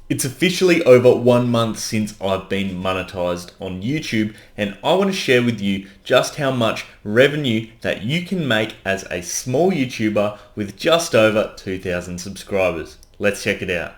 It's officially over 1 month since I've been monetized on YouTube, and I want to share with you just how much revenue that you can make as a small YouTuber with just over 2,000 subscribers. Let's check it out.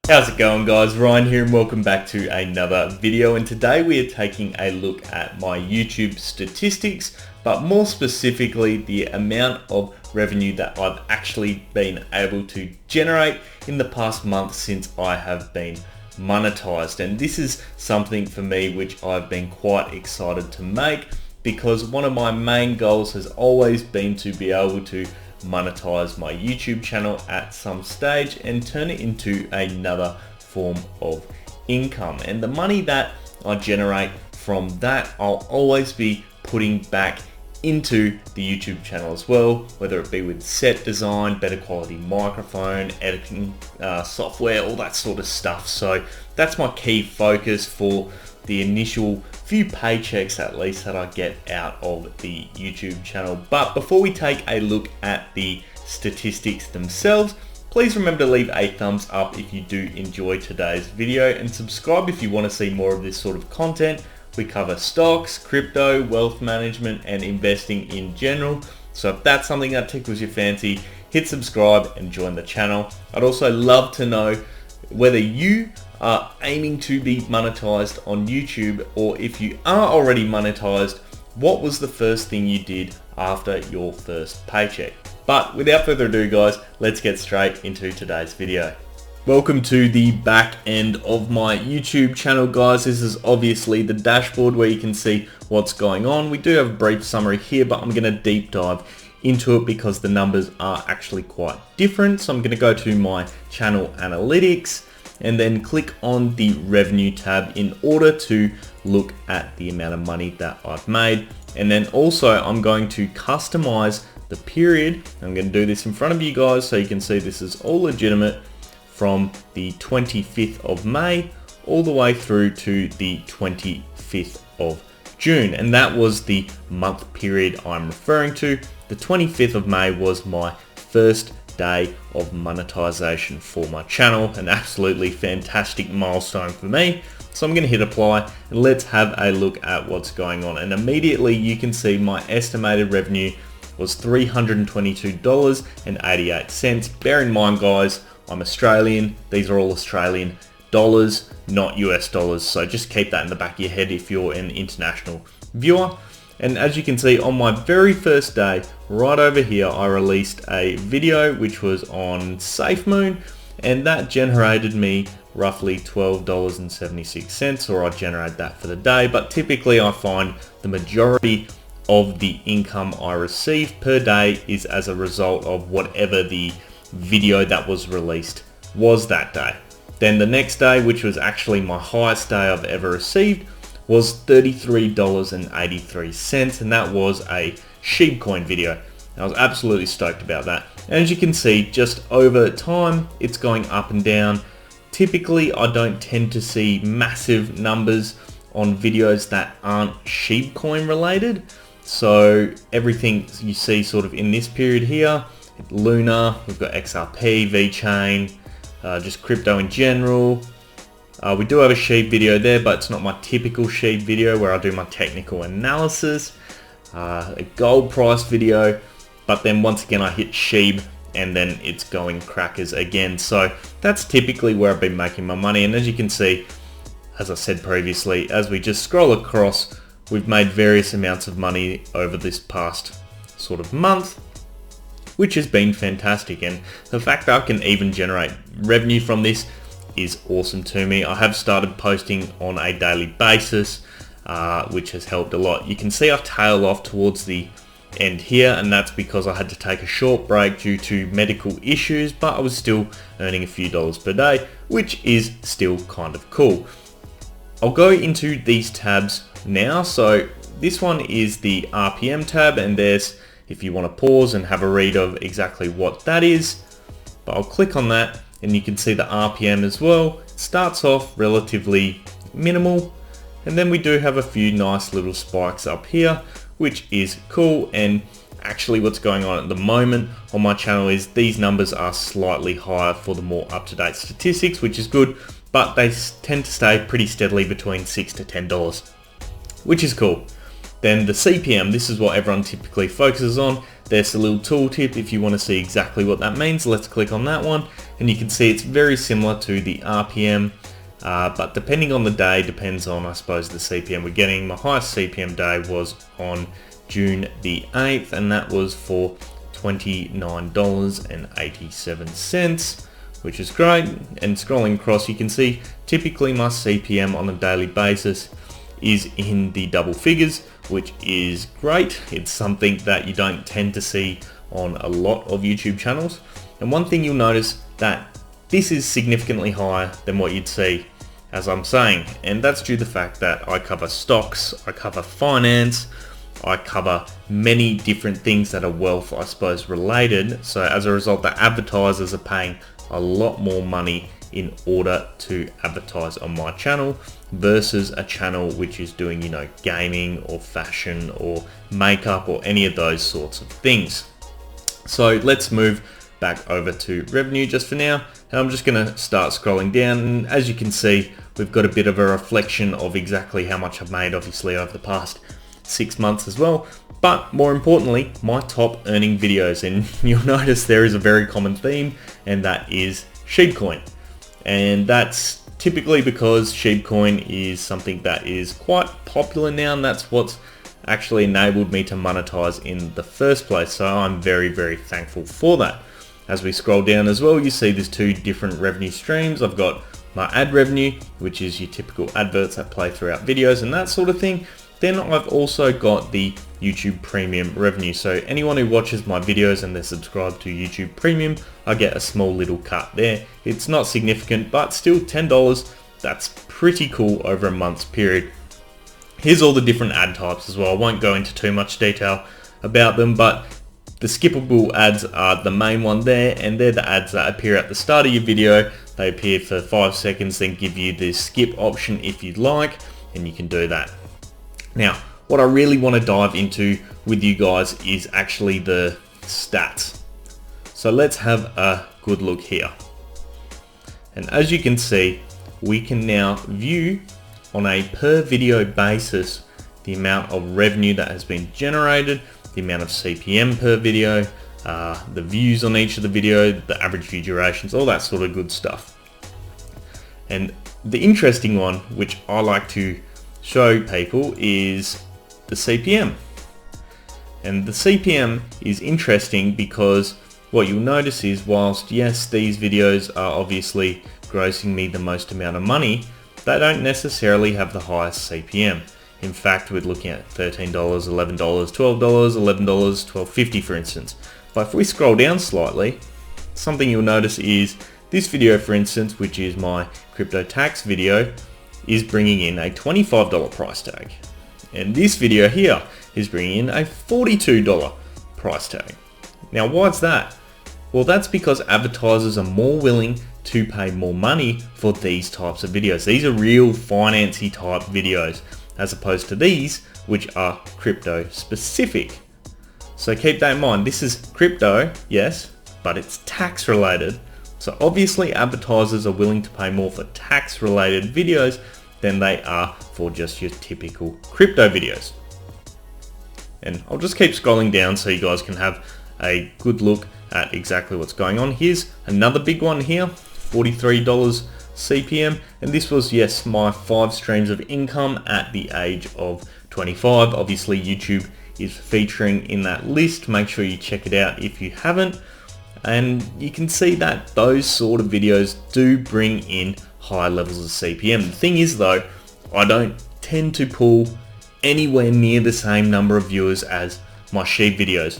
How's it going, guys? Ryan here and welcome back to another video, and today we are taking a look at my YouTube statistics, but more specifically the amount of revenue that I've actually been able to generate in the past month since I have been monetized. And this is something for me which I've been quite excited to make, because one of my main goals has always been to be able to monetize my YouTube channel at some stage and turn it into another form of income. And the money that I generate from that, I'll always be putting back into the YouTube channel as well, whether it be with set design, better quality microphone, editing software, all that sort of stuff. So that's my key focus for the initial few paychecks, at least, that I get out of the YouTube channel. But before we take a look at the statistics themselves, please remember to leave a thumbs up if you do enjoy today's video, and subscribe if you want to see more of this sort of content. We cover stocks, crypto, wealth management, and investing in general. So if that's something that tickles your fancy, hit subscribe and join the channel. I'd also love to know whether you are aiming to be monetized on YouTube, or if you are already monetized, what was the first thing you did after your first paycheck? But without further ado, guys, let's get straight into today's video. Welcome to the back end of my YouTube channel, guys. This is obviously the dashboard where you can see what's going on. We do have a brief summary here, but I'm going to deep dive into it because the numbers are actually quite different. So I'm going to go to my channel analytics and then click on the revenue tab in order to look at the amount of money that I've made. And then also I'm going to customize the period. I'm going to do this in front of you guys so you can see this is all legitimate, from the 25th of May all the way through to the 25th of June. And that was the month period I'm referring to. The 25th of May was my first day of monetization for my channel, an absolutely fantastic milestone for me. So I'm going to hit apply and let's have a look at what's going on. And immediately you can see my estimated revenue was $322.88. Bear in mind, guys, I'm Australian. These are all Australian dollars, not US dollars. So just keep that in the back of your head if you're an international viewer. And as you can see, on my very first day, right over here, I released a video which was on SafeMoon, and that generated me roughly $12.76, or I generate that for the day. But typically I find the majority of the income I receive per day is as a result of whatever the video that was released was that day. Then the next day, which was actually my highest day I've ever received, was $33.83, and that was a Sheepcoin video. I was absolutely stoked about that. And as you can see, just over time, it's going up and down. Typically, I don't tend to see massive numbers on videos that aren't Sheepcoin related. So everything you see sort of in this period here, Luna, we've got XRP, VeChain, just crypto in general. We do have a Sheep video there, but it's not my typical Sheep video where I do my technical analysis. A gold price video, but then once again I hit Sheep and then it's going crackers again. So that's typically where I've been making my money. And as you can see, as I said previously, as we just scroll across, we've made various amounts of money over this past sort of month, which has been fantastic. And the fact that I can even generate revenue from this is awesome to me. I have started posting on a daily basis, which has helped a lot. You can see I tail off towards the end here, and that's because I had to take a short break due to medical issues, but I was still earning a few dollars per day, which is still kind of cool. I'll go into these tabs now. So this one is the RPM tab, and there's, if you want to pause and have a read of exactly what that is, but I'll click on that and you can see the RPM as well. It starts off relatively minimal, and then we do have a few nice little spikes up here which is cool. And actually what's going on at the moment on my channel is these numbers are slightly higher for the more up-to-date statistics, which is good, but they tend to stay pretty steadily between $6 to $10, which is cool. Then the CPM, this is what everyone typically focuses on. There's a little tooltip if you want to see exactly what that means. Let's click on that one, and you can see it's very similar to the RPM, but depending on the day, depends on, I suppose, the CPM we're getting. My highest CPM day was on June the 8th, and that was for $29.87, which is great. And scrolling across, you can see typically my CPM on a daily basis is in the double figures, which is great. It's something that you don't tend to see on a lot of YouTube channels. And one thing you'll notice that this is significantly higher than what you'd see, as I'm saying, and that's due to the fact that I cover stocks, I cover finance, I cover many different things that are wealth, I suppose, related. So as a result, the advertisers are paying a lot more money in order to advertise on my channel versus a channel which is doing, you know, gaming or fashion or makeup or any of those sorts of things. So let's move back over to revenue just for now, and I'm just going to start scrolling down, and as you can see, we've got a bit of a reflection of exactly how much I've made, obviously, over the past 6 months as well, but more importantly, my top earning videos. And you'll notice there is a very common theme, and that is Sheepcoin. And that's typically because Sheepcoin is something that is quite popular now, and that's what's actually enabled me to monetize in the first place. So I'm very, very thankful for that. As we scroll down as well, you see there's two different revenue streams. I've got my ad revenue, which is your typical adverts that play throughout videos and that sort of thing. Then I've also got the YouTube Premium revenue. So anyone who watches my videos and they're subscribed to YouTube Premium, I get a small little cut there. It's not significant, but still $10. That's pretty cool over a month's period. Here's all the different ad types as well. I won't go into too much detail about them, but the skippable ads are the main one there, and they're the ads that appear at the start of your video. They appear for 5 seconds, then give you the skip option if you'd like, and you can do that. Now, what I really want to dive into with you guys is actually the stats. So let's have a good look here. And as you can see, we can now view on a per video basis the amount of revenue that has been generated, the amount of CPM per video, the views on each of the video, the average view durations, all that sort of good stuff. And the interesting one, which I like to show people, is the CPM. And the CPM is interesting because what you'll notice is, whilst yes, these videos are obviously grossing me the most amount of money, they don't necessarily have the highest CPM. In fact, we're looking at $13, $11, $12, $11, $12.50 for instance. But if we scroll down slightly, something you'll notice is this video, for instance, which is my crypto tax video, is bringing in a $25 price tag. And this video here is bringing in a $42 price tag. Now, why's that? Well, that's because advertisers are more willing to pay more money for these types of videos. These are real financy type videos, as opposed to these, which are crypto specific. So keep that in mind. This is crypto, yes, but it's tax related. So obviously advertisers are willing to pay more for tax related videos than they are for just your typical crypto videos. And I'll just keep scrolling down so you guys can have a good look at exactly what's going on. Here's another big one here, $43 CPM, and this was, yes, my 5 streams of income at the age of 25. Obviously YouTube is featuring in that list. Make sure you check it out if you haven't. And you can see that those sort of videos do bring in high levels of CPM. The thing is though, I don't tend to pull anywhere near the same number of viewers as my sheep videos.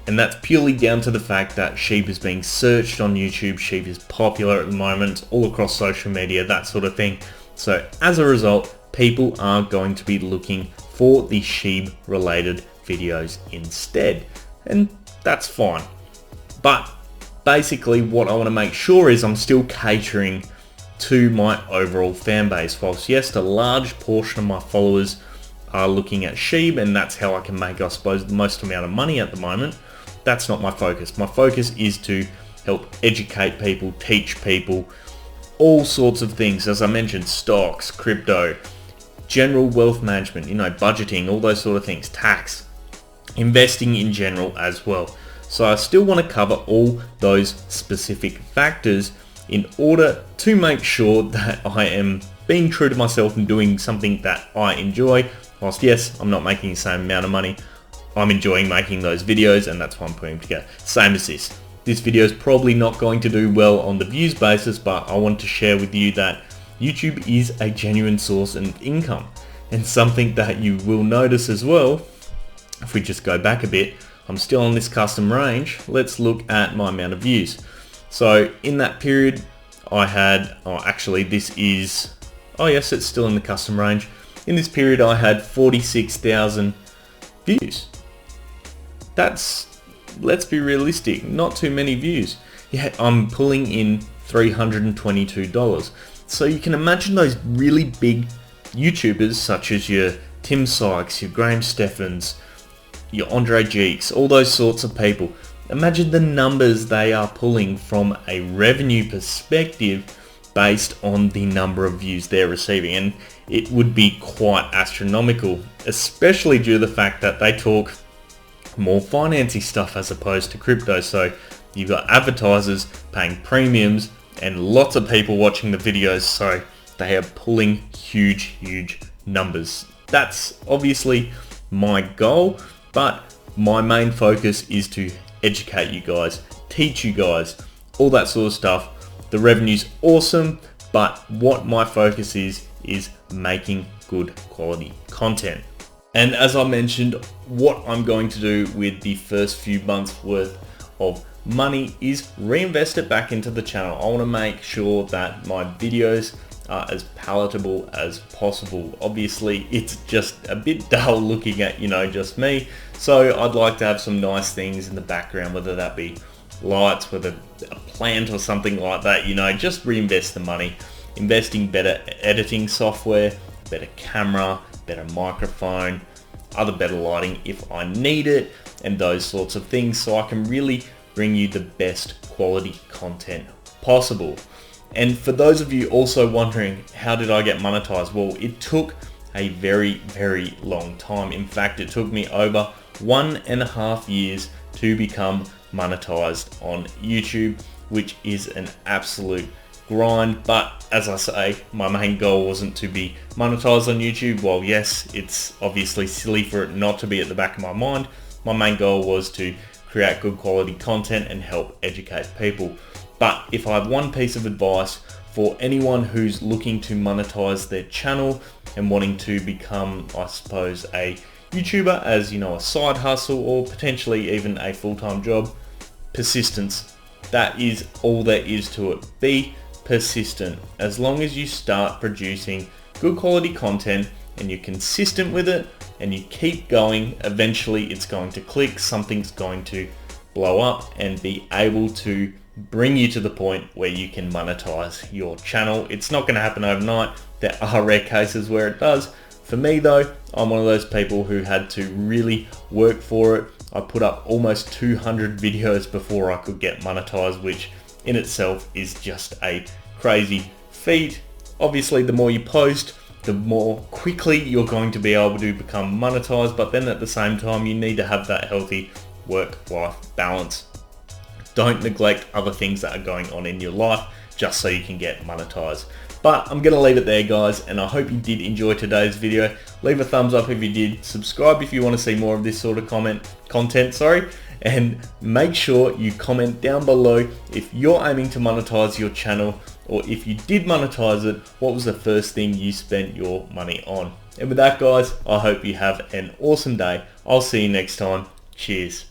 And that's purely down to the fact that sheep is being searched on YouTube. Sheep is popular at the moment, all across social media, that sort of thing. So as a result, people are going to be looking for the sheep related videos instead. And that's fine. But basically what I want to make sure is I'm still catering to my overall fan base. Whilst yes, a large portion of my followers are looking at sheep and that's how I can make, I suppose, the most amount of money at the moment. That's not my focus. My focus is to help educate people, teach people, all sorts of things. As I mentioned, stocks, crypto, general wealth management, budgeting, all those sort of things, tax, investing in general as well. So I still want to cover all those specific factors in order to make sure that I am being true to myself and doing something that I enjoy. Whilst yes, I'm not making the same amount of money, I'm enjoying making those videos, and that's why I'm putting them together. Same as this. This video is probably not going to do well on the views basis, but I want to share with you that YouTube is a genuine source of income, and something that you will notice as well. If we just go back a bit, I'm still on this custom range. Let's look at my amount of views. So in that period I had, yes, it's still in the custom range. In this period I had 46,000 views. That's, let's be realistic, not too many views. Yeah, I'm pulling in $322. So you can imagine those really big YouTubers such as your Tim Sykes, your Graham Steffens, your Andre Geeks, all those sorts of people. Imagine the numbers they are pulling from a revenue perspective based on the number of views they're receiving, and it would be quite astronomical, especially due to the fact that they talk more financy stuff as opposed to crypto. So you've got advertisers paying premiums and lots of people watching the videos, so they are pulling huge numbers. That's obviously my goal, but my main focus is to educate you guys, teach you guys, all that sort of stuff. The revenue's awesome, but what my focus is making good quality content. And as I mentioned, what I'm going to do with the first few months worth of money is reinvest it back into the channel. I want to make sure that my videos are as palatable as possible. Obviously it's just a bit dull looking at, just me. So I'd like to have some nice things in the background, whether that be lights, whether a plant or something like that, just reinvest the money. Investing better editing software, better camera, better microphone, other better lighting if I need it, and those sorts of things, so I can really bring you the best quality content possible. And for those of you also wondering, how did I get monetized? Well, it took a very long time. In fact, it took me over 1.5 years to become monetized on YouTube, which is an absolute grind. But as I say, my main goal wasn't to be monetized on YouTube. Well, yes, it's obviously silly for it not to be at the back of my mind. My main goal was to create good quality content and help educate people. But if I have one piece of advice for anyone who's looking to monetize their channel and wanting to become, I suppose, a YouTuber as, a side hustle or potentially even a full-time job, persistence. That is all there is to it. Be persistent. As long as you start producing good quality content and you're consistent with it and you keep going, eventually it's going to click, something's going to blow up and be able to bring you to the point where you can monetize your channel. It's not going to happen overnight. There are rare cases where it does. For me though, I'm one of those people who had to really work for it. I put up almost 200 videos before I could get monetized, which in itself is just a crazy feat. Obviously, the more you post, the more quickly you're going to be able to become monetized, but then at the same time, you need to have that healthy work-life balance. Don't neglect other things that are going on in your life just so you can get monetized. But I'm going to leave it there, guys, and I hope you did enjoy today's video. Leave a thumbs up if you did, subscribe if you want to see more of this sort of content, and make sure you comment down below if you're aiming to monetize your channel, or if you did monetize it, what was the first thing you spent your money on. And with that, guys, I hope you have an awesome day. I'll see you next time. Cheers.